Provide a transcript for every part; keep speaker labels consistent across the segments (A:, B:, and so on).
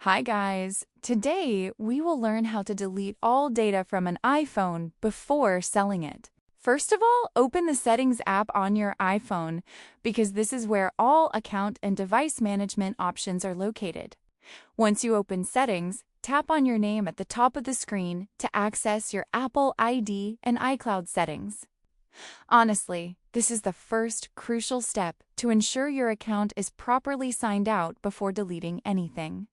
A: Hi guys! Today we will learn how to delete all data from an iPhone before selling it. First of all, open the Settings app on your iPhone because this is where all account and device management options are located. Once you open Settings, tap on your name at the top of the screen to access your Apple ID and iCloud settings. Honestly, this is the first crucial step to ensure your account is properly signed out before deleting anything.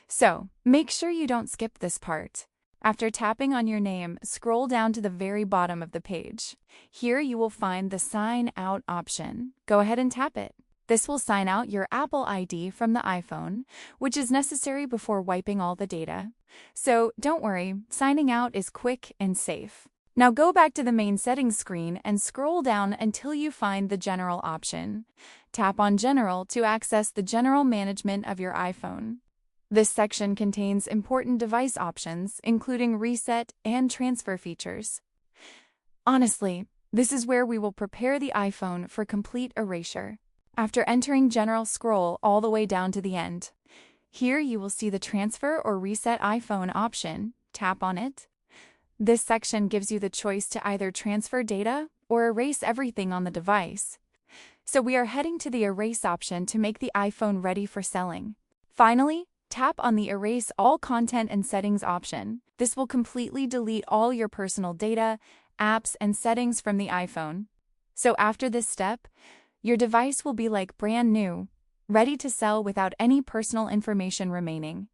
A: So, make sure you don't skip this part. After tapping on your name, scroll down to the very bottom of the page. Here you will find the Sign Out option. Go ahead and tap it. This will sign out your Apple ID from the iPhone, which is necessary before wiping all the data. So, don't worry, signing out is quick and safe. Now go back to the main settings screen and scroll down until you find the General option. Tap on General to access the general management of your iPhone. This section contains important device options, including reset and transfer features. Honestly, this is where we will prepare the iPhone for complete erasure. After entering General, scroll all the way down to the end. Here you will see the Transfer or Reset iPhone option. Tap on it. This section gives you the choice to either transfer data or erase everything on the device. So we are heading to the Erase option to make the iPhone ready for selling. Finally, tap on the Erase All Content and Settings option. This will completely delete all your personal data, apps, and settings from the iPhone. So after this step, your device will be like brand new, ready to sell without any personal information remaining.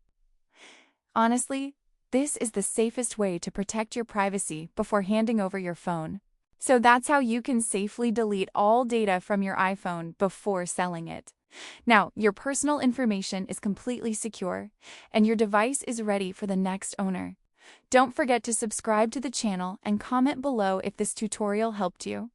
A: Honestly, this is the safest way to protect your privacy before handing over your phone. So that's how you can safely delete all data from your iPhone before selling it. Now, your personal information is completely secure, and your device is ready for the next owner. Don't forget to subscribe to the channel and comment below if this tutorial helped you.